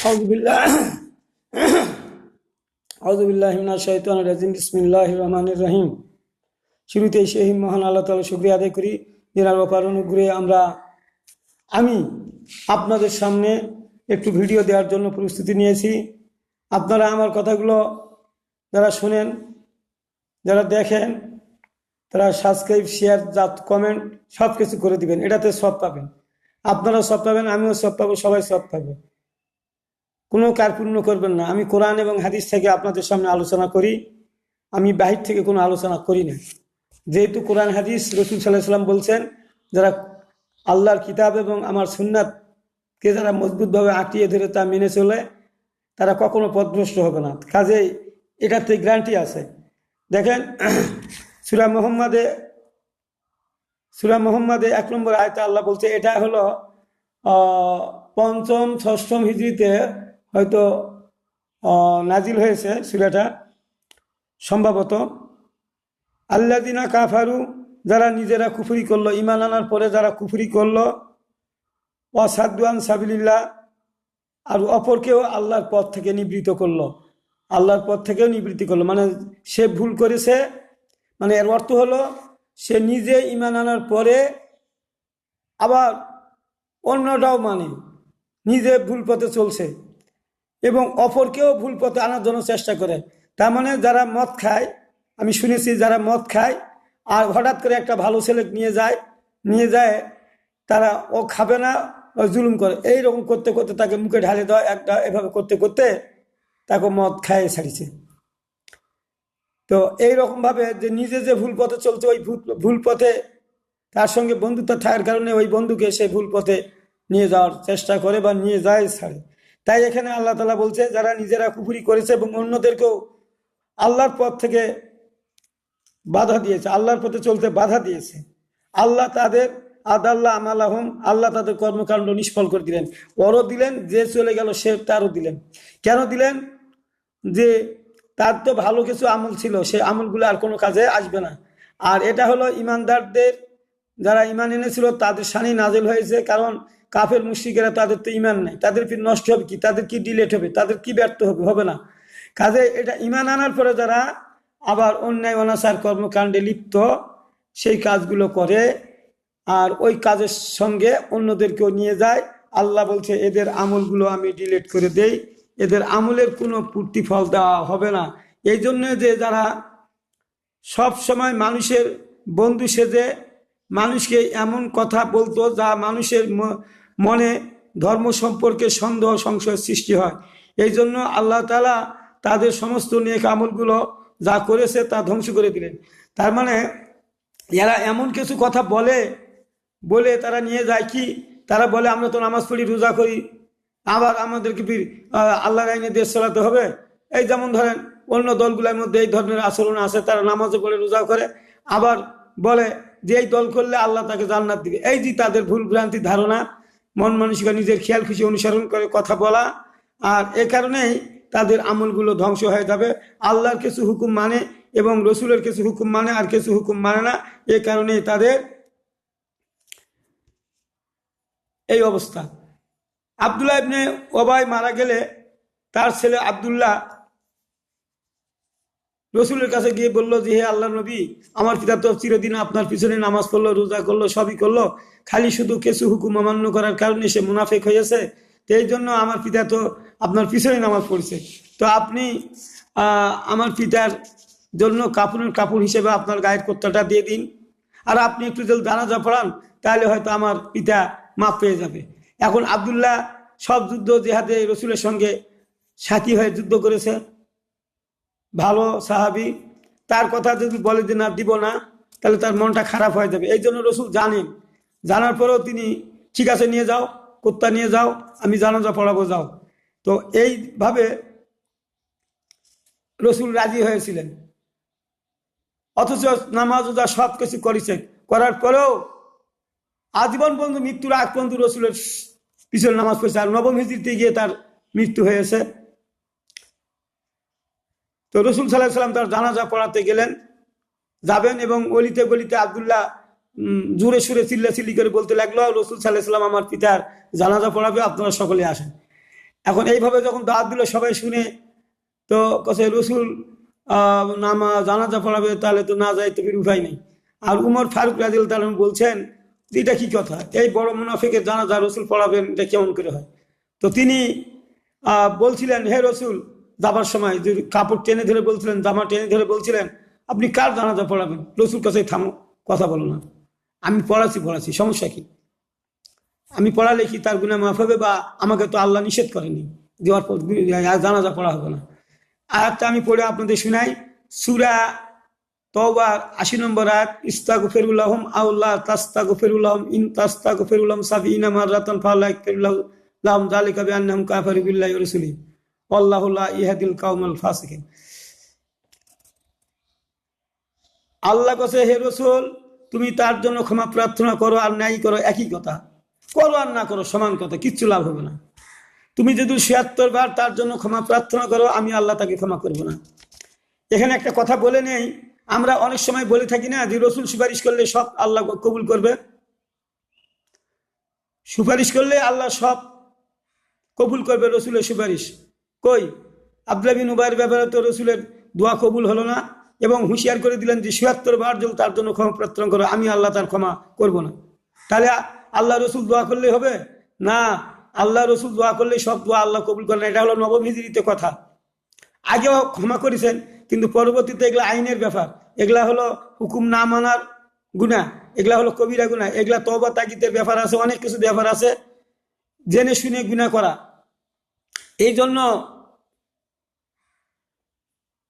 আউযুবিল্লাহিমিনাশ-শাইতানির-রাজীম। শুরুতেই সেই মহান আল্লাহ তাআলার শুকরিয়া আদায় করি, যার অপার অনুগ্রহে আমি আপনাদের সামনে একটু ভিডিও দেওয়ার জন্য প্রস্তুতি নিয়েছি। আপনারা আমার কথাগুলো যারা শোনেন, যারা দেখেন, তারা সাবস্ক্রাইব, শেয়ার, কমেন্ট সব কিছু করে দিবেন। এটাতে সব পাবেন, আপনারা সব পাবেন, আমিও সব পাবো, সবাই সব পাবে। কোনো কার্পণ্য করবেন না। আমি কোরআন এবং হাদিস থেকে আপনাদের সামনে আলোচনা করি, আমি বাহির থেকে কোনো আলোচনা করি না। যেহেতু কোরআন হাদিস রাসূল সাল্লাল্লাহু আলাইহি ওয়াসাল্লাম বলছেন, যারা আল্লাহর কিতাব এবং আমার সুন্নাতকে যারা মজবুতভাবে আঁটিয়ে ধরে তা মেনে চলে, তারা কখনো পথভ্রষ্ট হবে না। কাজেই এটাতে গ্যারান্টি আছে। দেখেন, সূরা মুহাম্মাদে 1 নম্বর আয়াতে আল্লাহ বলছে, এটা হলো 5ম 6ম হিজরিতে হয়তো নাজিল হয়েছে সূরাটা সম্ভবত। আল্লাযিনা কাফারু, যারা নিজেরা কুফরি করলো, ঈমান আনার পরে যারা কুফরি করলো, ওয়াসাদ্দু আন সাবিলিল্লাহ, আর অপরকেও আল্লাহর পথ থেকে নিবৃত্ত করলো, আল্লাহর পথ থেকেও নিবৃত্তি করলো। মানে সে ভুল করেছে, মানে এর অর্থ হলো সে নিজে ঈমান আনার পরে আবার অন্যটাও মানে নিজে ভুল পথে চলছে এবং অপরকেও ভুল পথে আনার জন্য চেষ্টা করে। তার মানে যারা মদ খায়, আমি শুনেছি যারা মদ খায় আর হঠাৎ করে একটা ভালো ছেলে নিয়ে যায়, তারা ও খাবে না, ও জুলুম করে, এইরকম করতে করতে তাকে মুখে ঢালে দেওয়া, একটা এভাবে করতে করতে তাকে মদ খাইয়ে ছাড়িছে। তো এইরকমভাবে যে নিজে যে ভুল পথে চলছে, ওই ভুল পথে তার সঙ্গে বন্ধুত্ব থাকার কারণে ওই বন্ধুকে সে ভুল পথে নিয়ে যাওয়ার চেষ্টা করে বা নিয়ে যায় ছাড়ে। তাই এখানে আল্লাহ তাআলা বলছে, যারা নিজেরা কুফরি করেছে এবং অন্যদেরকেও আল্লাহর পথ থেকে বাধা দিয়েছে, আল্লাহর পথে চলতে বাধা দিয়েছে, আল্লাহ তাদের আদাল্লাহ আমালাহুম, আল্লাহ তাদের কর্মকাণ্ড নিষ্ফল করে দিলেন। ওরও দিলেন, যে চলে গেল সে তারও দিলেন। কেন দিলেন? যে তার তো ভালো কিছু আমল ছিল, সে আমলগুলো আর কোনো কাজে আসবে না। আর এটা হলো ইমানদারদের, যারা ইমান এনেছিল তাদের শানি নাজিল হয়েছে। কারণ কাফের মুশরিকেরা, তাদের তো ইমান নেই, তাদের কি নষ্ট হবে, কি তাদের কি ডিলেট হবে, তাদের কি ব্যর্থ হবে না। কাজে এটা ইমান আনার পরে যারা আবার অন্যায় অনাচার কর্মকাণ্ডে লিপ্ত, সেই কাজগুলো করে আর ওই কাজের সঙ্গে অন্যদেরকেও নিয়ে যায়, আল্লাহ বলছে এদের আমলগুলো আমি ডিলিট করে দেই, এদের আমলের কোনো প্রতিফল দেওয়া হবে না। এই জন্য যে যারা সব সময় মানুষের বন্ধু সেজে মানুষকে এমন কথা বলতো যা মানুষের মনে ধর্ম সম্পর্কে সন্দেহ সংশয় সৃষ্টি হয়, এই জন্য আল্লাহ তাআলা তাদের সমস্ত নেক আমলগুলো যা করেছে তা ধ্বংস করে দিলেন। তার মানে এরা এমন কিছু কথা বলে তারা নিয়ে যায়, কি তারা বলে আমরা তো নামাজ পড়ি, রোজা করি, আবার আমাদেরকে আল্লাহর আইনে দেশ চালাতে হবে। এই যেমন ধরেন অন্য দলগুলোর মধ্যে এই ধরনের আচরণ আছে, তারা নামাজও পড়ে, রোজা করে, আবার বলে যে এই দল করলে আল্লাহ তাকে জান্নাত দিবে। এই যে তাদের ভুল ভ্রান্তি ধারণা, মন মানসিকতা নিজের খেয়াল খুশি অনুসরণ করে কথা বলা, আর এ কারণেই তাদের আমলগুলো ধ্বংস হয়ে যাবে। আল্লাহর কিছু হুকুম মানে এবং রসুলের কিছু হুকুম মানে আর কিছু হুকুম মানে না, এ কারণেই তাদের এই অবস্থা। আব্দুল্লাহ ইবনে ওবাই মারা গেলে তার ছেলে আব্দুল্লাহ রসুলের কাছে গিয়ে বলল যে, হে আল্লাহ নবী, আমার পিতা তো চিরদিন আপনার পিছনে নামাজ পড়লো, রোজা করলো, সবই করলো, খালি শুধু কিছু হুকুম অমান্য করার কারণে সে মুনাফিক হয়েছে, তো এই জন্য আমার পিতা তো আপনার পিছনে নামাজ পড়ছে, তো আপনি আমার পিতার জন্য কাপড় হিসেবে আপনার গায়ের কুর্তাটা দিয়ে দিন, আর আপনি একটু যদি জানাজা পড়ান, তাহলে হয়তো আমার পিতা মাফ পেয়ে যাবে। এখন আব্দুল্লাহ সব যুদ্ধ জিহাদে রসুলের সঙ্গে সাথী হয়ে যুদ্ধ করেছে, ভালো সাহাবী, তার কথা যদি বলে যে না দিব না, তাহলে তার মনটা খারাপ হয়ে যাবে। এই জন্য রসুল জানার পরেও তিনি ঠিক আছে নিয়ে যাও, কুত্তা নিয়ে যাও, আমি জানাজা পড়াবো, যাও। তো এইভাবে রসুল রাজি হয়েছিলেন। অথচ নামাজ রোজা সব কিছু করার পরেও আজীবন পর্যন্ত মৃত্যুর আগ পর্যন্ত রসুলের পিছনে নামাজ পড়ছে। আর 9ম হিজরিতে গিয়ে তার মৃত্যু হয়েছে। তো রসুল সাল্লাল্লাহু আলাইহি ওয়াসাল্লাম তার জানাজা পড়াতে যাবেন এবং অলিতে গলিতে আব্দুল্লাহ জোরে সুরে চিল্লাচিল্লি করে বলতে লাগলো, রসুল সাল্লাল্লাহু আলাইহি ওয়াসাল্লাম আমার পিতার জানাজা পড়াবে, আপনারা সকলে আসেন। এখন এইভাবে যখন দাওয়াত দিল সবাই শুনে, তো কাছে রসুল জানাজা পড়াবে, তাহলে তো না যায় তো ফির উপায় নেই। আর উমর ফারুক রাদিয়াল্লাহু তাআলা বলছেন যে এটা কি কথা, এই বড় মুনাফিকের জানাজা রসুল পড়াবেন, এটা কেমন করে হয়? তো তিনি বলছিলেন, হে রসুল, যাবার সময় যে কাপড় টেনে ধরে বলছিলেন, জামা টেনে ধরে বলছিলেন, আপনি কার জানাজা পড়াবেন? রসুল কাছে থামো, কথা বলো না, আমি পড়াচ্ছি, সমস্যা কি? আমি পড়ালে কি তার গুনাহ মাফ হবে? বা আমাকে তো আল্লাহ নিষেধ করেনি দেওয়ার পর জানাজা পড়া হবে না। আয়াতটা আমি পড়ে আপনাদের শুনাই। সূরা তওবার ৮০ নম্বর আয়াত, ইস্তাগফিরু লাহুম আও লা তাস্তাগফিরু লাহুম ইন তাস্তাগফিরু লাহুম ৭০ মাররাতান ফালা ইয়াগফিরু লাহুম যালিকা বিআন্নাহুম কাফারু বিল্লাহি ওয়া রাসূলিহি ওয়াল্লাহু লা ইয়াহদিল কাওমাল ফাসিকিন। আল্লাহ কাছে, হে রাসূল, তুমি তার জন্য ক্ষমা প্রার্থনা করো আর নাই করো, একই কথা। করো আর না করো সমান কথা, কিচ্ছু লাভ হবে না। তুমি যদি ৭৬ বার তার জন্য ক্ষমা প্রার্থনা করো, আমি আল্লাহ তাকে ক্ষমা করব না। এখানে একটা কথা বলে নেই, আমরা অনেক সময় বলে থাকি না যে রসুল সুপারিশ করলে সব আল্লাহ কবুল করবে। সুপারিশ করলে আল্লাহ সব কবুল করবে, রসুলের সুপারিশ কই? আব্দুল্লাহ বিন উবাইয়ের ব্যাপারে তো রসুলের দোয়া কবুল হলো না, এবং হুঁশিয়ার করে দিলেন যে ৭৬ বার যদি তার জন্য ক্ষমা প্রার্থনা করো, আমি আল্লাহ তার ক্ষমা করব না। তাহলে আল্লাহ রসুল দোয়া করলে হবে না? আল্লাহ রসুল দোয়া করলে সব দোয়া আল্লাহ কবুল করেন, এটা হলো নবম হিজরিতে কথা। আগেও ক্ষমা করেছেন, কিন্তু পরবর্তীতে এগুলা আইনের ব্যাপার, এগুলা হলো হুকুম না মানার গুনাহ, এগুলা হলো কবিরা গুনাহ, এগুলা তওবা তাকিদের ব্যাপার আছে, অনেক কিছু ব্যাপার আছে জেনে শুনে গুনাহ করা। এই জন্য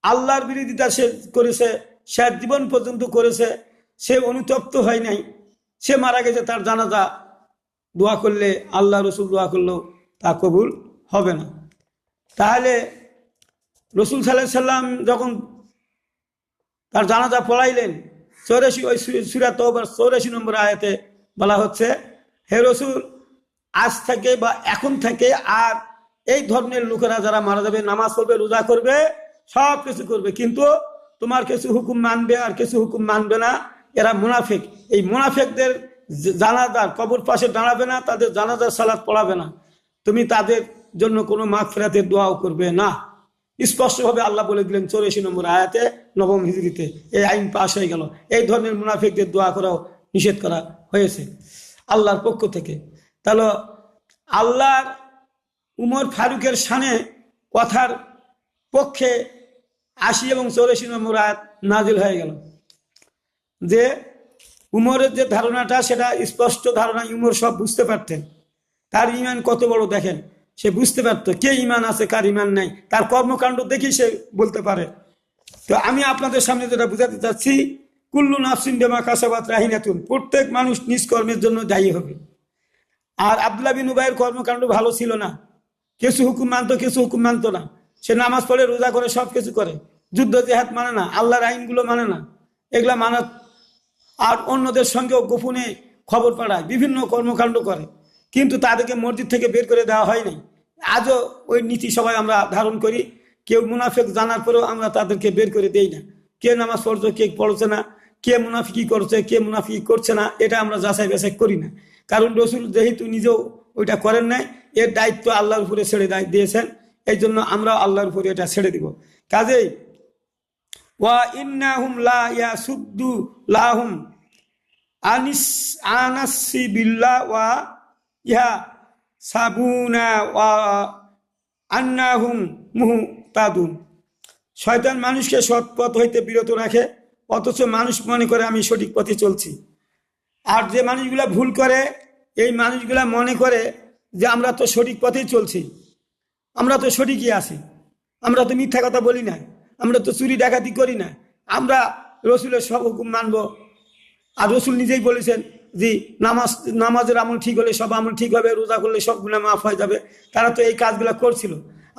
আল্লাহর বিরোধিতা সে করেছে, সে জীবন পর্যন্ত করেছে, সে অনুতপ্ত হয় নাই, সে মারা গেছে, তার জানাজা দোয়া করলে, আল্লাহ রসুল দোয়া করলেও তা কবুল হবে না। তাহলে রসুল সাল্লাল্লাহু আলাইহি সাল্লাম যখন তার জানাজা পড়াইলেন, ৮৪ ওই সূরা তওবার ৮৪ নম্বর আয়াতে বলা হচ্ছে, হে রসুল, আজ থেকে বা এখন থেকে আর এই ধর্মের লোকেরা যারা মারা যাবে, নামাজ পড়বে, রোজা করবে, সব কিছু করবে, কিন্তু তোমার কিছু হুকুম মানবে আর কিছু হুকুম মানবে না, এরা মুনাফিক। এই মুনাফিকদের জানাজার কবর পাশে দাঁড়াবে না, তাদের জানাজার সালাত পড়াবে না, তুমি তাদের জন্য কোনো মাগফিরাতের দোয়াও করবে না। স্পষ্টভাবে আল্লাহ বলে দিলেন ৮৪ নম্বর আয়াতে, নবম হিজরিতে এই আইন পাশ হয়ে গেল। এই ধরনের মুনাফিকদের দোয়া করাও নিষেধ করা হয়েছে আল্লাহর পক্ষ থেকে। তাহলে আল্লাহর উমর ফারুকের শানে কথার পক্ষে ৮০ এবং ৮৪ নম্বর আয়াত নাজিল হয়ে গেল, যে উমরের যে ধারণাটা, সেটা স্পষ্ট ধারণা, উমর সব বুঝতে পারতেন। তার ইমান কত বড় দেখেন, সে বুঝতে পারত কে ইমান আছে কার ইমান নাই, তার কর্মকাণ্ড দেখেই সে বলতে পারে। তো আমি আপনাদের সামনে যেটা বুঝাতে চাচ্ছি, কুল্লু নাফসিন বিমা কাসাবাত রাহিনাতুন, প্রত্যেক মানুষ নিজ কর্মের জন্য দায়ী হবে। আর আব্দুল্লাহ বিন উবাইয়ের কর্মকাণ্ড ভালো ছিল না, কিছু হুকুম মানতো, কিছু হুকুম মানতো না। সে নামাজ পড়ে, রোজা করে, সব কিছু করে, যুদ্ধ জেহাদ মানে না, আল্লাহর আইনগুলো মানে না, এগুলা মানা। আর অন্যদের সঙ্গেও গোপনে খবর পাঠায়, বিভিন্ন কর্মকাণ্ড করে, কিন্তু তাদেরকে মসজিদ থেকে বের করে দেওয়া হয় নাই। আজও ওই নীতি সবাই আমরা ধারণ করি। কেউ মুনাফিক জানার পরেও আমরা তাদেরকে বের করে দেই না। কে নামাজ পড়ছে, কে পড়ছে না, কে মুনাফিকি করছে, কে মুনাফিকি করছে না, এটা আমরা যাচাই বাছাই করি না। কারণ রসুল যেহেতু নিজেও ওইটা করেন নাই, এর দায়িত্ব আল্লাহর উপরে ছেড়ে দিয়েছেন, এই জন্য আমরা আল্লাহর উপরে এটা ছেড়ে দিব। কাজেই ওয়া ইন্নাহুম লা ইয়াসুদ্দু লাহুম আনাসি বিল্লাহ ওয়া ইহা সাবুনা ওয়া আন্নাহুম মুহতাদুন। শয়তান মানুষকে সৎ পথ হইতে বিরত রাখে, অথচ মানুষ মনে করে আমি সঠিক পথে চলছি। আর যে মানুষগুলা ভুল করে, এই মানুষগুলা মনে করে যে আমরা তো সঠিক পথেই চলছি, আমরা তো সঠিকই আছি, আমরা তো মিথ্যা কথা বলি না, আমরা তো চুরি ডাকাতি করি না, আমরা রসুলের সব হুকুম মানব। আর রসুল নিজেই বলেছেন যে নামাজের আমল ঠিক হলে সব আমল ঠিক হবে, রোজা করলে সব গুনাহ মাফ হয়ে যাবে। তারা তো এই কাজগুলো করছিল,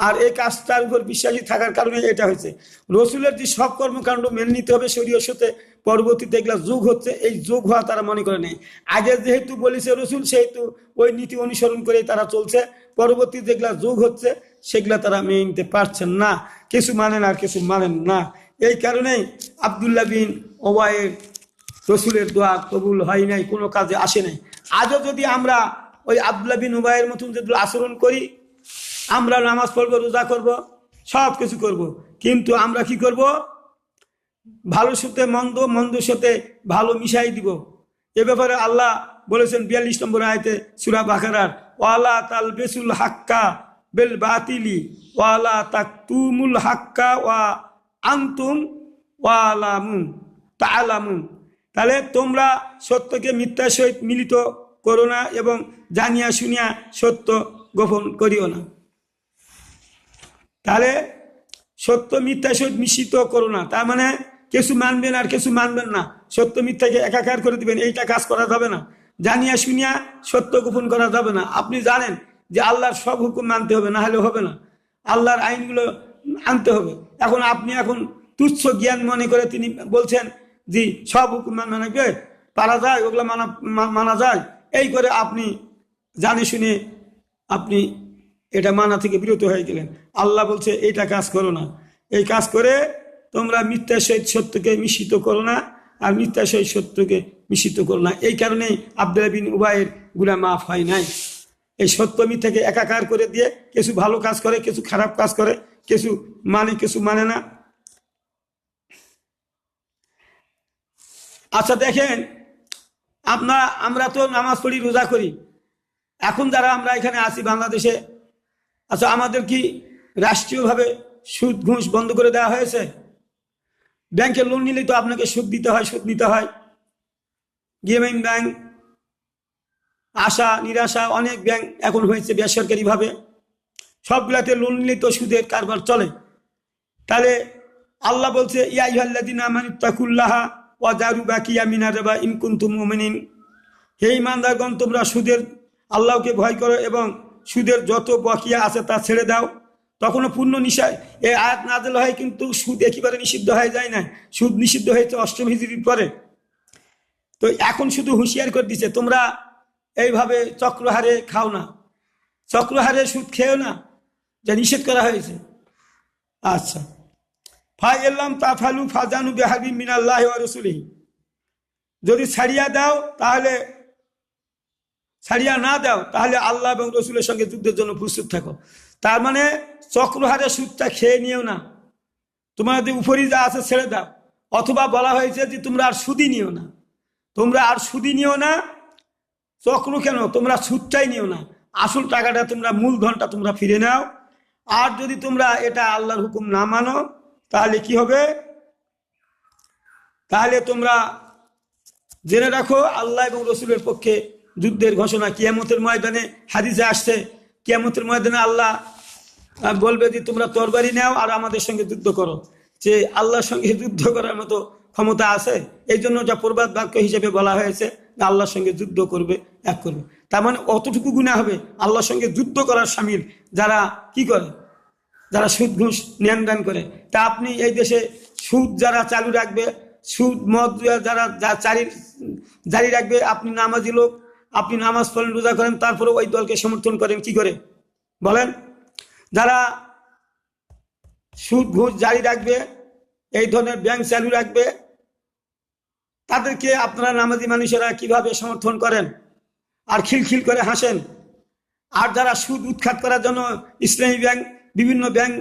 আর এই কাজটার উপর বিশ্বাসী থাকার কারণে এটা হয়েছে। রসুলের যে সব কর্মকাণ্ড মেনে নিতে হবে শরীয়তের সাথে, পরবর্তীতে এগুলা যোগ হচ্ছে, এই যোগ হওয়া তারা মনে করে নেই। আগে যেহেতু বলেছে রসুল, সেহেতু ওই নীতি অনুসরণ করেই তারা চলছে। পরবর্তী যেগুলা যোগ হচ্ছে সেগুলা তারা মেনে নিতে পারছেন না, কিছু মানেন আর কিছু মানেন না। এই কারণেই আব্দুল্লাহ বিন উবাইয়ের রসুলের দোয়া কবুল হয় নাই, কোনো কাজে আসে নাই। আজও যদি আমরা ওই আব্দুল্লাহ বিন উবাইয়ের মতন যদি আচরণ করি, আমরা নামাজ পড়বো, রোজা করব, সব কিছু করব, কিন্তু আমরা কি করব? ভালোর সাথে মন্দ, মন্দের সাথে ভালো মিশাই দিব। এ ব্যাপারে আল্লাহ বলেছেন 42 নম্বর আয়াতে সূরা বাকারার, ওয়ালা তালবিসুল হাক্কা বিল বাতিলি ওয়ালা তাকতুমুল হাক্কা ওয়া আনতুম তাআলামুন। তাহলে তোমরা সত্যকে মিথ্যার সহিত মিলিত করো না এবং জানিয়া শুনিয়া সত্য গোপন করিও না। তাহলে সত্য মিথ্যার সহিত মিশ্রিত করো না, তার মানে কিছু মানবেন আর কিছু মানবেন না, সত্য মিথ্যাকে একাকার করে দিবেন, এইটা কাজ করা যাবে না। জানিয়া শুনিয়া সত্য গোপন করা যাবে না। আপনি জানেন যে আল্লাহর সব হুকুম মানতে হবে, না হলে হবে না, আল্লাহর আইনগুলো আনতে হবে। আপনি এখন তুচ্ছ জ্ঞান মনে করে তিনি বলছেন যে সব হুকুম মানবে পারা যায়, ওগুলো মানা যায়, এই করে আপনি জানে শুনে আপনি এটা মানা থেকে বিরত হয়ে গেলেন। আল্লাহ বলছে এইটা কাজ করো না, এই কাজ করে তোমরা মিথ্যার সহিত সত্যকে মিশ্রিত করো না, আর মিথ্যার সহিত সত্যকে মিশ্রিত করো না। এই কারণেই আব্দুল্লাহ বিন উবাইয়ের গুনাহ মাফ হয় নাই। এই সত্য মিথ্যাকে একাকার করে দিয়ে কিছু ভালো কাজ করে, কিছু খারাপ কাজ করে, কিছু মানে কিছু মানে না। আচ্ছা দেখেন, আমরা তো নামাজ পড়ি, রোজা করি, এখন যারা আমরা এখানে আছি বাংলাদেশে, আচ্ছা আমাদের কি রাষ্ট্রীয়ভাবে সুদ ঘুষ বন্ধ করে দেওয়া হয়েছে? ব্যাংকে লোন নিলে তো আপনাকে সুদ দিতে হয়, সুদ নিতে হয়। গ্রামীণ ব্যাংক, আশা নিরাশা, অনেক ব্যাংক এখন হয়েছে বেসরকারিভাবে, সবগুলাতে লোন নিলে তো সুদের কারবার চলে। তাহলে আল্লাহ বলছে ইয়া আইয়ুহাল্লাযীনা আমানুত্তাকুল্লাহা ওয়া যারু বাকিয়া মিনার রিবা ইন কুনতুম মুমিনিন, হে ঈমানদারগণ তোমরা আল্লাহকে ভয় করো এবং সুদের যত বকিয়া আছে তা ছেড়ে দাও। তখনও পূর্ণ নিষেধ, এই আয়াত নাযিল হয় কিন্তু সুদ একেবারে নিষিদ্ধ হয়ে যায় না, সুদ নিষিদ্ধ হয়েছে 8ম হিজরির পরে। তো এখন শুধু হুঁশিয়ার করে দিচ্ছে তোমরা এইভাবে চক্রহারে খাও না, চক্রহারে সুদ খেও না, যা নিষেধ করা হয়েছে। আচ্ছা, ফাইল্লাম তাফালু ফাজানু বিহারবিন মিনাল্লাহি ওয়া রাসূলিহি, যদি ছাড়িয়া দাও তাহলে, ছাড়িয়া না দাও তাহলে আল্লাহ এবং রসুলের সঙ্গে যুদ্ধের জন্য প্রস্তুত থাকো। তার মানে চক্রহারে সুদটা খেয়ে নিও না, তোমাদের উপরই যা আছে ছেড়ে দাও। অথবা বলা হয়েছে যে তোমরা আর সুদি নিও না, তোমরা আর সুদি নিও না, চক্র কেন, তোমরা সুদটাই নিও না, আসল টাকাটা তোমরা, মূলধনটা তোমরা ফিরে নাও। আর যদি তোমরা এটা আল্লাহর হুকুম না মানো তাহলে কি হবে? তাহলে তোমরা জেনে রাখো আল্লাহ এবং রসুলের পক্ষে যুদ্ধের ঘোষণা। কিয়ামতের ময়দানে হাদিসে আসছে, কিয়ামতের ময়দানে আল্লাহ বলবে যে তোমরা তরবারি নাও আর আমাদের সঙ্গে যুদ্ধ করো। যে আল্লাহর সঙ্গে যুদ্ধ করার মতো ক্ষমতা আছে, এই জন্য যা প্রবাদ বাক্য হিসেবে বলা হয়েছে আল্লাহর সঙ্গে যুদ্ধ করবে, এক করবে। তার মানে অতটুকু গুনাহ হবে আল্লাহর সঙ্গে যুদ্ধ করার শামিল যারা কি করে, যারা সুদ ঘুষ লেনদেন করে। তা আপনি এই দেশে সুদ যারা চালু রাখবে, সুদ মদ যারা জারি রাখবে, আপনি নামাজি লোক, আপনি নামাজ পড়েন, রোজা করেন, তারপরে ওই দলকে সমর্থন করেন কি করে বলেন? যারা সুদ ঘুষ জারি রাখবে, এই ধরনের ব্যাংক চালু রাখবে, তাদেরকে আপনারা নামাজি মানুষেরা কিভাবে সমর্থন করেন আর খিলখিল করে হাসেন? আর যারা সুদ উৎখাত করার জন্য ইসলামী ব্যাংক, বিভিন্ন ব্যাংক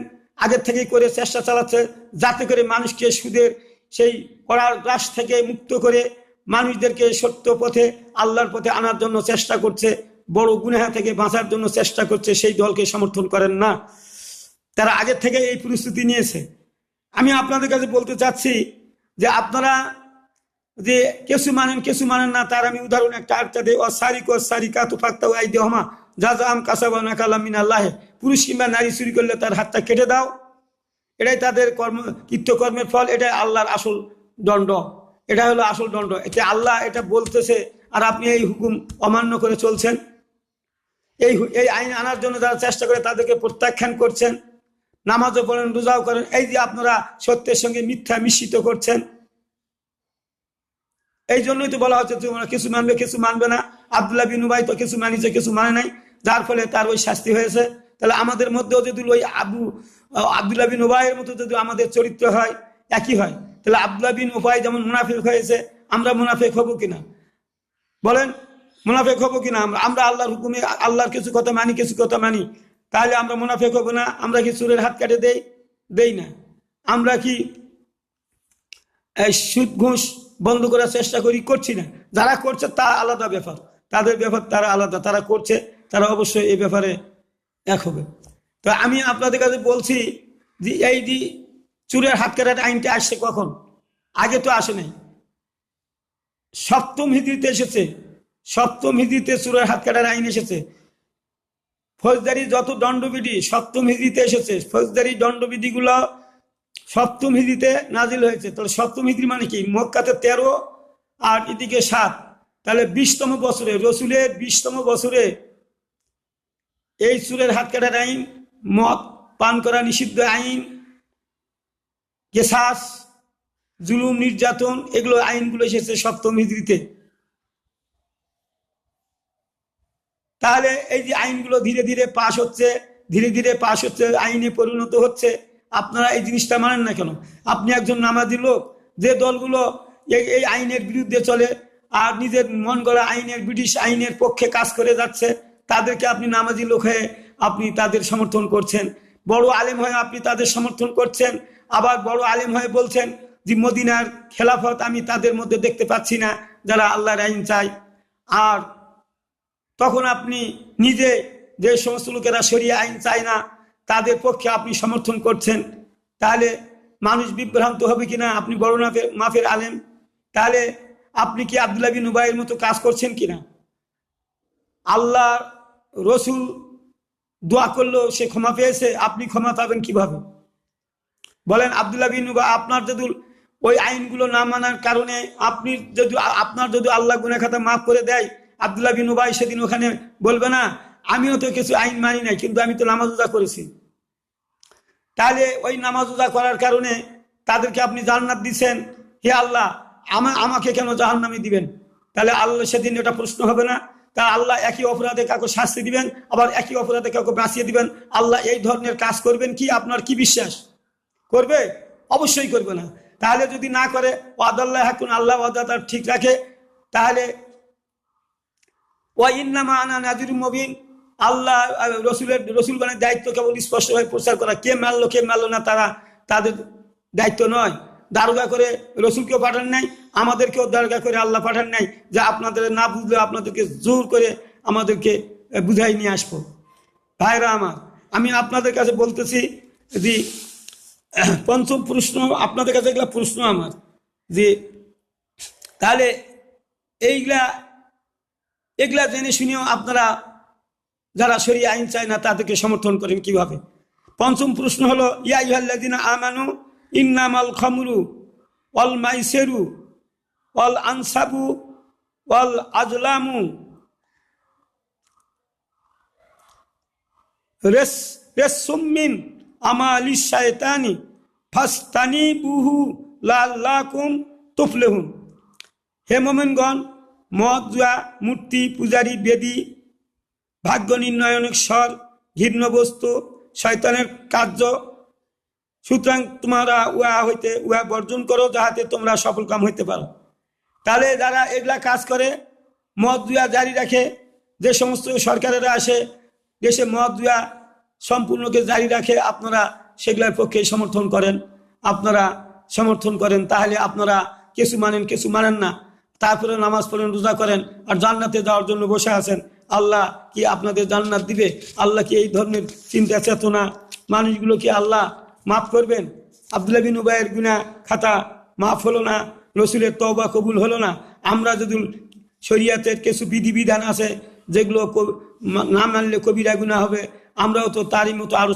আগের থেকেই করে চেষ্টা চালাচ্ছে, যাতে করে মানুষকে সুদের সেই কড়ার গ্রাস থেকে মুক্ত করে মানুষদেরকে সত্য পথে, আল্লাহর পথে আনার জন্য চেষ্টা করছে, বড় গুনাহ থেকে বাঁচার জন্য চেষ্টা করছে, সেই দলকে সমর্থন করেন না। তারা আগের থেকে এই প্রস্তুতি নিয়েছে। আমি আপনাদের কাছে বলতে চাচ্ছি যে আপনারা যে কিছু মানেন কিছু মানেন না, তার আমি উদাহরণ একটা আরেকটা দিই। অসারিক অসারিকাতু ফাকতাউ আইদিহুমা জাযাআম কাসাবা নাকালাম মিনাল্লাহ, পুরুষ কিংবা নারী চুরি করলে তার হাতটা কেটে দাও, এটাই তাদের কৃত্যকর্মের ফল, এটাই আল্লাহর আসল দণ্ড, এটা হলো আসল দণ্ড। এটা আল্লাহ এটা বলতেছে আর আপনি এই হুকুম অমান্য করে চলছেন। এই আইন আনার জন্য যারা চেষ্টা করে তাদেরকে প্রত্যাখ্যান করছেন, নামাজও পড়েন, রোজাও করেন, এই যে আপনারা সত্যের সঙ্গে মিথ্যা মিশ্রিত করছেন। এই জন্যই তো বলা হচ্ছে তোমরা কিছু মানবে কিছু মানবে না। আব্দুল্লাহ বিন উবাই তো কিছু মানিছে কিছু মানে নাই, যার ফলে তার ওই শাস্তি হয়েছে। তাহলে আমাদের মধ্যেও যদি ওই আব্দুল্লাহ বিন উবাইয়ের মতো যদি আমাদের চরিত্র হয়, একই হয়, তাহলে আব্দুল্লাহ বিন উবাই যেমন মুনাফিক হয়েছে, আমরা মুনাফিক হব কিনা বলেন? মুনাফিক হব কিনা? আমরা আল্লাহর হুকুমে আল্লাহর কিছু কথা মানি, কিছু কথা মানি, তাহলে আমরা মুনাফিক হব না? আমরা কি চোরের হাত কেটে দেই না? আমরা কি সুদ ঘুষ বন্ধ করার চেষ্টা করছি না? যারা করছে তা আলাদা ব্যাপার, তাদের ব্যাপার তারা আলাদা, তারা করছে, তারা অবশ্যই এই ব্যাপারে এক হবে। তো আমি আপনাদের কাছে বলছি যে এই যে চোরের হাত কাটার আইনটা আসছে কখন? আগে তো আসে নাই, সপ্তম হিজরিতে এসেছে। সপ্তম হিজরিতে চোরের হাত কাটার আইন এসেছে। ফৌজদারি যত দণ্ডবিধি সপ্তম হিজরিতে এসেছে। ফৌজদারি দণ্ডবিধিগুলো সপ্তম হিজরিতে নাজিল হয়েছে। তাহলে সপ্তম হিজরি মানে কি? মক্কাতে 13 আর এদিকে 7, তাহলে 20তম বছরে, রসুলের 20তম বছরে এই চোরের হাত কাটার আইন, মদ পান করা নিষিদ্ধ আইন, কেসাস, জুলুম নির্যাতন, এগুলো আইনগুলো এসেছে সপ্তম হিজরিতে। তাহলে এই যে আইনগুলো ধীরে ধীরে পাশ হচ্ছে, ধীরে ধীরে পাশ হচ্ছে, আইনে পরিণত হচ্ছে, আপনারা এই জিনিসটা মানেন না কেন? আপনি একজন নামাজি লোক, যে দলগুলো এই আইনের বিরুদ্ধে চলে আর নিজের মন গড়া আইনের, ব্রিটিশ আইনের পক্ষে কাজ করে যাচ্ছে, তাদেরকে আপনি নামাজি লোক হয়ে আপনি তাদের সমর্থন করছেন। বড় আলেম হয়ে আপনি তাদের সমর্থন করছেন। আবার বড় আলেম হয়ে বলছেন যে মদিনার খেলাফত আমি তাদের মধ্যে দেখতে পাচ্ছি না যারা আল্লাহর আইন চায়। আর তখন আপনি নিজে যে সমস্ত লোকেরা শরিয়া আইন চায় না তাদের পক্ষে আপনি সমর্থন করছেন। তাহলে মানুষ বিভ্রান্ত হবে কিনা? আপনি বড় মাফের আলেম, তাহলে আপনি কি আব্দুল্লাহ বিন উবাইয়ের মতো কাজ করছেন কিনা? আল্লাহ রসুল দোয়া করলেও সে ক্ষমা পেয়েছে, আপনি ক্ষমা পাবেন কিভাবে? বলেন। আব্দুল্লাহ বিন উবাই আপনার যদি ওই আইনগুলো না মানার কারণে আপনার যদি আল্লাহ গুনাহ খাতা মাফ করে দেয়, আব্দুল্লাহ বিন উবাই সেদিন ওখানে বলবে না আমিও তো কিছু আইন মানি নাই, কিন্তু আমি তো নামাজ রোজা করেছি। তাহলে ওই নামাজ রোজা করার কারণে তাদেরকে আপনি জান্নাত দিচ্ছেন, হে আল্লাহ আমাকে কেন জাহান্নামে দিবেন? তাহলে আল্লাহ সেদিন এটা প্রশ্ন হবে না? তা আল্লাহ একই অপরাধে কাউকে শাস্তি দিবেন, আবার একই অপরাধে কাউকে বাঁচিয়ে দিবেন। আল্লাহ এই ধরনের কাজ করবেন কি? আপনার কি বিশ্বাস? করবে? অবশ্যই করবে না। তাহলে যদি না করে, ওয়াদাল্লাহ হাকুন, আল্লাহ ওয়াদা তার ঠিক রাখে, তাহলে ওয়া ইন্নামা আনা নাযিরুম মুবিন, আল্লাহ রসুলগণের দায়িত্ব কেবল স্পষ্টভাবে প্রচার করা। কে মানলো কে মানলো না তাদের দায়িত্ব নয়। দারোগা করে রসুলকেও পাঠান নাই, আমাদেরকেও দারোগা করে আল্লাহ পাঠান নাই যে আপনাদের না বুঝলে আপনাদেরকে জোর করে আমাদেরকে বুঝাই নিয়ে আসবো। ভাইরা আমার, আমি আপনাদের কাছে বলতেছি যে পঞ্চম প্রশ্ন আপনাদের কাছে, এগুলা প্রশ্ন আমার, যে তাহলে এগুলা জেনে শুনেও আপনারা যারা শরিয়া আইন চায় না তাদেরকে সমর্থন করেন কিভাবে? পঞ্চম প্রশ্ন হলো, ইয়া আইয়ুহাল্লাযীনা আমানু ইন্নামাল খামরু ওয়াল মাইসিরু ওয়াল আনসাবু ওয়াল আজলামু রিজসুম মিন আমালিশ শায়তানি ফাসতানিবুহু লাআল্লাকুম তুফলিহুন। হে মুমিনগণ, মদ, জুয়া, মূর্তি পূজারী, বেদী, ভাগ্য নির্ণয়নের স্বর, ঘৃণ্য বস্তু, শয়তানের কার্য, সুতরাং তোমরা উহা বর্জন করো যাহাতে তোমরা সফল কাম হইতে পারো। তাহলে যারা এগুলা কাজ করে, মদ জুয়া জারি রাখে, যে সমস্ত সরকারেরা আসে দেশে মদ জুয়া সম্পূর্ণকে জারি রাখে, আপনারা সেগুলোর পক্ষে সমর্থন করেন, আপনারা সমর্থন করেন। তাহলে আপনারা কিছু মানেন কিছু মানেন না, তারপরে নামাজ পড়েন, রোজা করেন, আর জান্নাতে যাওয়ার জন্য বসে আছেন। আল্লাহ কি আপনাদের জান্নাত দিবে? আল্লাহ কি এই ধরনের চিন্তা চেতনা মানুষগুলো কি আল্লাহ মাফ করবেন? আব্দুল্লাহ বিন উবাইয়ের গুনাহ খাতা মাফ হলো না, রসুলের তওবা কবুল হলো না। আমরা যদি শরীয়তের কিছু বিধিবিধান আছে যেগুলো না মানলে কবিরা গুনাহ হবে, আমরাও তো তারই মতো আরো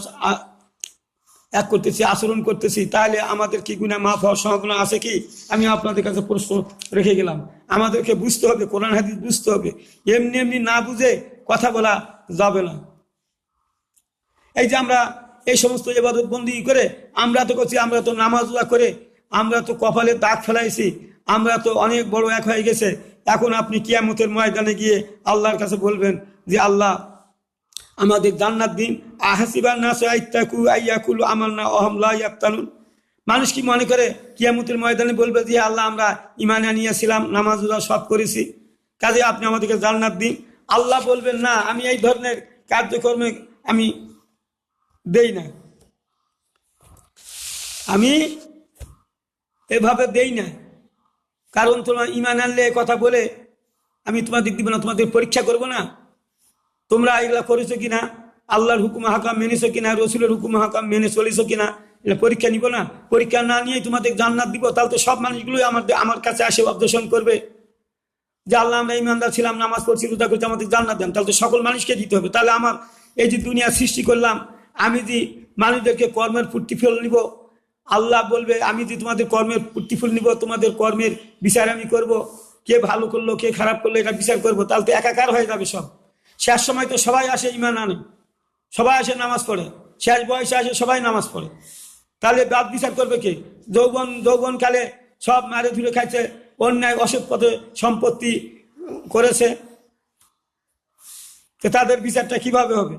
এক করতেছি, আচরণ করতেছি, তাহলে আমাদের কি গুনাহ মাফ হওয়ার সম্ভাবনা আছে কি? আমি আপনাদের কাছে প্রশ্ন রেখে গেলাম। আমাদেরকে বুঝতে হবে, কোরআন হাদিস বুঝতে হবে, এমনি এমনি না বুঝে কথা বলা যাবে না। এই যে আমরা এই সমস্ত ইবাদত বন্দি করে আমরা তো করছি, আমরা তো নামাজ রোজা করে আমরা তো কপালে দাগ ফেলাইছি, আমরা তো অনেক বড় এক হয়ে গেছে। এখন আপনি কিয়ামতের ময়দানে গিয়ে আল্লাহর কাছে বলবেন যে আল্লাহ আমাদের জান্নাত দিন। আহাসিবান নাস আইত্তাকু আইয়াকুলু আমালনা ওয়াহুম লা ইয়াফতানুন। মানুষ কি মনে করে কিয়ামতের ময়দানে বলবে যে আল্লাহ আমরা ঈমান আনিয়েছিলাম, নামাজ রোজা সব করেছি, কাজে আপনি আমাদেরকে জান্নাত দিন? আল্লাহ বলবেন না, আমি এই ধরনের কার্যক্রমে আমি দেই না, আমি এভাবে দেই না। কারণ তোমার ইমান আনলে কথা বলে আমি তোমাদের দিব না, তোমাদের পরীক্ষা করব না তোমরা এগুলা করেছো কিনা, আল্লাহর হুকুম হাকাম মেনেছো কিনা, রসুলের হুকুম হাকাম মেনে চলেছো কিনা, এটা পরীক্ষা নিব না। পরীক্ষা না নিয়ে তোমাদের জান্নাত দিব, তাহলে তো সব মানুষগুলোই আমার কাছে আসে অবজেকশন করবে যে আল্লাহ আমরা ইমানদার ছিলাম, নামাজ পড়ছি, রোজা করছি, আমাদের জান্নাত দেন। তাহলে তো সকল মানুষকে দিতে হবে। তাহলে আমার এই যে দুনিয়া সৃষ্টি করলাম, আমি যে মানুষদেরকে কর্মের প্রতিফল নিব, আল্লাহ বলবে আমি যে তোমাদের কর্মের প্রতিফল নিব, তোমাদের কর্মের বিচার আমি করব, কে ভালো করলো কে খারাপ করলো এটা বিচার করব। তাহলে তো একাকার হয়ে যাবে সব। শেষ সময় তো সবাই আসে ইমান আনে, সবাই আসে নামাজ পড়ে, শেষ বয়সে আসে সবাই নামাজ পড়ে। তাহলে বাদ বিচার করবে কে? যৌবনকালে সব মারে ধুলে খাইছে, অন্যায় অসৎ পথে সম্পত্তি করেছে, তো তাদের বিচারটা কিভাবে হবে?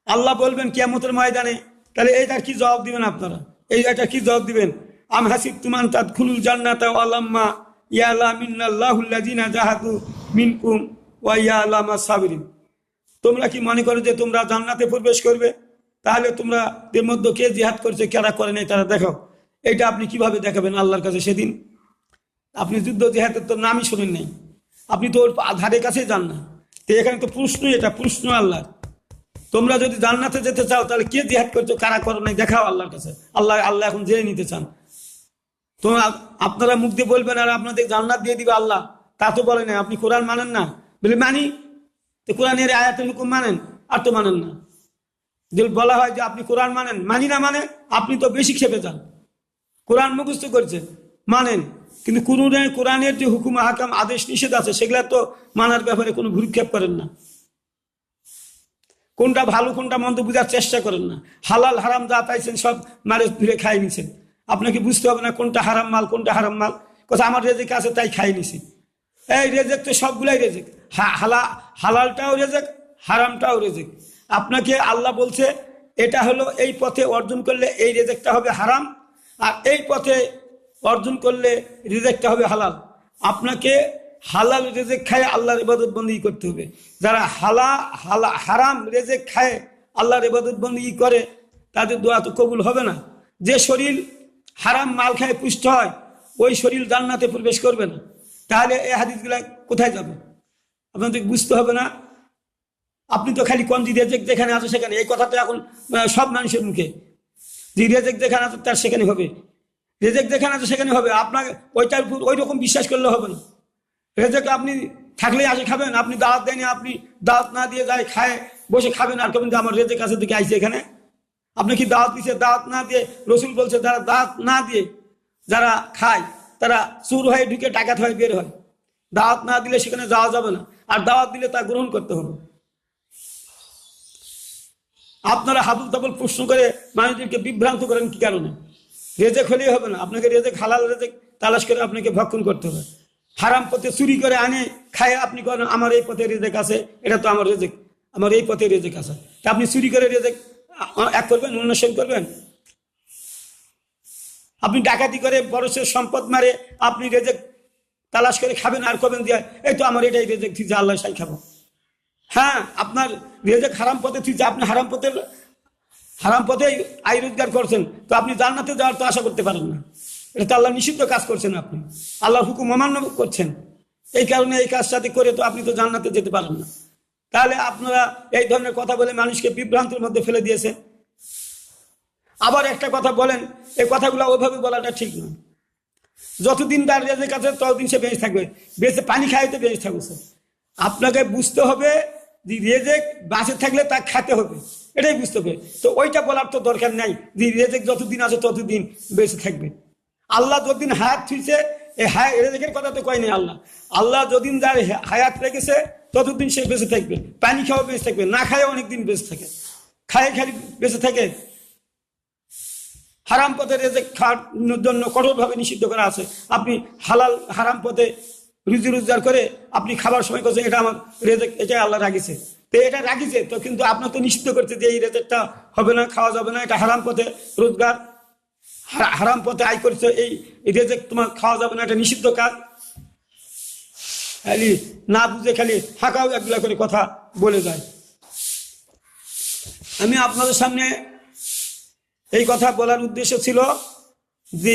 আল্লাহ বলবেন কিয়ামতের ময়দানে। তাহলে এইটার কি জবাব দিবেন আপনারা? এইটা কি জবাব দিবেন? আম হাসিবতুম আন তাদখুলুল জান্নাতা ওয়ালাম্মা ইয়ালামিনাল্লাহুল্লাযিনা জাহাদু মিনকুম ওয়া ইয়ালামাস সাবিরিন। তোমরা কি মনে করো যে তোমরা জান্নাতে প্রবেশ করবে? তাহলে তোমরা এর মধ্যে কে জিহাদ করছে কারা করে নাই তারা দেখাও। এটা আপনি কিভাবে দেখাবেন আল্লাহর কাছে সেদিন? আপনি যুদ্ধ জিহাদের তো নামই শোনেন নাই, আপনি তো ওর ধারে কাছে যান না। তো এখানে তো প্রশ্ন, এটা প্রশ্ন আল্লাহ। তোমরা যদি জান্নাতে যেতে চাও তাহলে কে জিহাদ করছো কারা করো নাই দেখাও আল্লাহর কাছে। আল্লাহ এখন জেনে নিতে চান। তোমরা আপনারা মুখ দিয়ে বলবেন আর আপনাদের জান্নাত দিয়ে দিবে আল্লাহ, তা তো বলে না। আপনি কোরআন মানেন না বলে মানি, তো কোরআনের আয়াতের হুকুম মানেন আর তো মানেন না। যদি বলা হয় যে আপনি কোরআন মানেন, মানি না মানে আপনি তো বেশি খেপে যান। কোরআন মুখস্থ করছেন মানেন, কিন্তু কোরআনের যে হুকুম হাকাম আদেশ নিষেধ আছে সেগুলা তো মানার ব্যাপারে কোনো ভ্রুক্ষেপ করেন না। কোনটা ভালো কোনটা মন্দ বোঝার চেষ্টা করেন না। হালাল হারাম যা পাইছেন সব মারে ধরে খাই নিছেন। আপনাকে বুঝতে হবে না কোনটা হারাম মাল কোনটা হারাম মাল। কথা আমার রেজেক আছে তাই খাই নিছি। এই রেজেক তো সবগুলাই রেজেক, হালালটাও রেজেক হারামটাও রেজেক। আপনাকে আল্লাহ বলছে এটা হলো এই পথে অর্জন করলে এই রেজেকটা হবে হারাম, আর এই পথে অর্জন করলে রেজেকটা হবে হালাল। আপনাকে হালাল রেজেক খায় আল্লাহর ইবাদত বন্দেগী করতে হবে। যারা হারাম রেজেক খায় আল্লাহর ইবাদত বন্দেগী করে তাদের দোয়া তো কবুল হবে না। যে শরীর হারাম মাল খায় পুষ্ট হয় ওই শরীর জান্নাতে প্রবেশ করবে না। তাহলে এই হাদিসগুলা কোথায় যাবে আপনাদের বুঝতে হবে না। আপনি তো খালি কোন রেজেক যেখানে আছে সেখানে, এই কথাটা এখন সব মানুষের মুখে যে রেজেক যেখানে আছে তার সেখানে হবে, রেজেক যেখানে আছে সেখানে হবে। আপনাকে ওইটার উপর ওই রকম বিশ্বাস করলে হবে না। রেজেক আপনি থাকলেই আসে খাবেন, আপনি দাওয়াত দেয়নি, আপনি দাওয়াত না দিয়ে যায় খায় বসে খাবেন আর কবেন যে আমার রেজেক আছে দিকে আইছে এখানে। আপনি কি দাওয়াত দিচ্ছে? দাওয়াত না দিয়ে রসুল বলছে যারা দাওয়াত না দিয়ে যারা খায় তারা চুর হয়ে ঢুকে ডাকাত হয়ে বের হয়। দাওয়াত না দিলে সেখানে যাওয়া যাবে না, আর দাওয়াত দিলে তা গ্রহণ করতে হবে। আপনারা হাবুল তাবুল প্রশ্ন করে মানুষদেরকে বিভ্রান্ত করেন কি কারণে? রেজেক হলেই হবে না, আপনাকে রেজেক হালাল রেজেক তালাশ করে আপনাকে ভক্ষণ করতে হবে। হারাম পথে চুরি করে আনে খায় আপনি করেন আমার এই পথে রেজেক আছে, এটা তো আমার রেজেক, আমার এই পথে রেজেক আছে। তা আপনি চুরি করে রেজেক এক করবেন, অন্বেষণ করবেন? আপনি ডাকাতি করে বড়সের সম্পদ মারে আপনি রেজেক তালাশ করে খাবেন আর করবেন দিয়ে এই তো আমার এটাই রেজেক ঠিক যে আল্লাহ সাই খাবো। হ্যাঁ, আপনার রেজেক হারাম পথে ঠিক যে আপনি হারাম পথে আয় রোজগার করছেন, তো আপনি জান্নাতে যাওয়ার তো আশা করতে পারেন না। এটা তো আল্লাহ নিষিদ্ধ কাজ করছেন, আপনি আল্লাহর হুকুম অমান্য করছেন। এই কারণে এই কাজটাতে করে তো আপনি তো জান্নাতে যেতে পারেন না। তাহলে আপনারা এই ধরনের কথা বলে মানুষকে বিভ্রান্তির মধ্যে ফেলে দিয়েছে। আবার একটা কথা বলেন, এই কথাগুলো ওইভাবে বলাটা ঠিক না। যতদিন তার রেজেক আছে ততদিন সে বেঁচে থাকবে, বেঁচে পানি খাইতে বেঁচে থাকবে। আপনাকে বুঝতে হবে যে রেজেক বাঁচে থাকলে তা খেতে হবে, এটাই বুঝতে হবে। তো ওইটা বলার তো দরকার নাই যে রেজেক যতদিন আছে ততদিন বেঁচে থাকবে। আল্লাহ যতদিন হায়াত থুইছে এই রেজেকের কথা তো কয় নাই আল্লাহ যতদিন যার হায়াত রেখেছে ততদিন সে বেঁচে থাকবে। পানি খাওয়া বেঁচে থাকবে, না খায় অনেকদিন বেঁচে থাকে, খায় খালি বেঁচে থাকে। হারাম পথে রেজেক খাওয়ার জন্য কঠোরভাবে নিষিদ্ধ করা আছে। আপনি হারাম পথে রুজি রোজগার করে আপনি খাবার সময় করছেন এটা আমার রেজেক, এটা আল্লাহ রাখিছে, তো এটা রাখিছে তো, কিন্তু আপনার তো নিষিদ্ধ করছে যে এই রেজেকটা হবে না, খাওয়া যাবে না, এটা হারাম পথে রোজগার, হারাম পথে আয় করছে, এই রেজেক তোমার খাওয়া যাবে না, এটা নিষিদ্ধ কাজ। খালি না বুঝে খালি হাঁকাও একগুলা করে কথা বলে যায়। আমি আপনাদের সামনে এই কথা বলার উদ্দেশ্য ছিল যে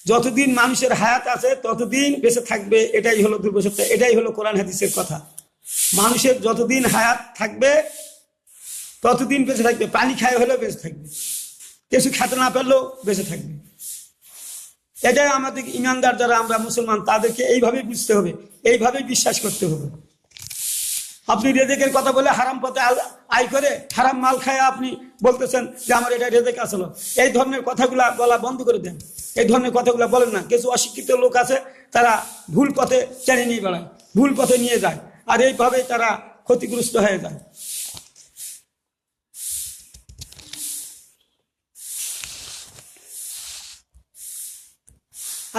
যতদিন মানুষের হায়াত আছে ততদিন বেঁচে থাকবে, এটাই হলো দুর্বসত্য, এটাই হলো কোরআন হাদিসের কথা। মানুষের যতদিন হায়াত থাকবে ততদিন বেঁচে থাকবে, পানি খায় হলেও বেঁচে থাকবে, কিছু খেতে না পারলেও বেঁচে থাকবে। এটাই আমাদের ইমানদার যারা আমরা মুসলমান তাদেরকে এইভাবে বুঝতে হবে, এইভাবে বিশ্বাস করতে হবে। আপনি রেজেকের কথা বলে হারাম পথে আয় করে হারাম মাল খায় আপনি বলতেছেন যে আমার এটা রেজেক আসলো, এই ধরনের কথাগুলা বলা বন্ধ করে দেন। এই ধরনের কথাগুলা বলেন না। কিছু অশিক্ষিত লোক আছে, তারা ভুল পথে টেনে নিয়ে বেড়ায়, ভুল পথে নিয়ে যায়, আর এইভাবে তারা ক্ষতিগ্রস্ত হয়ে যায়।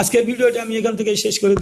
আজকের ভিডিওটা আমি এখান থেকে শেষ করে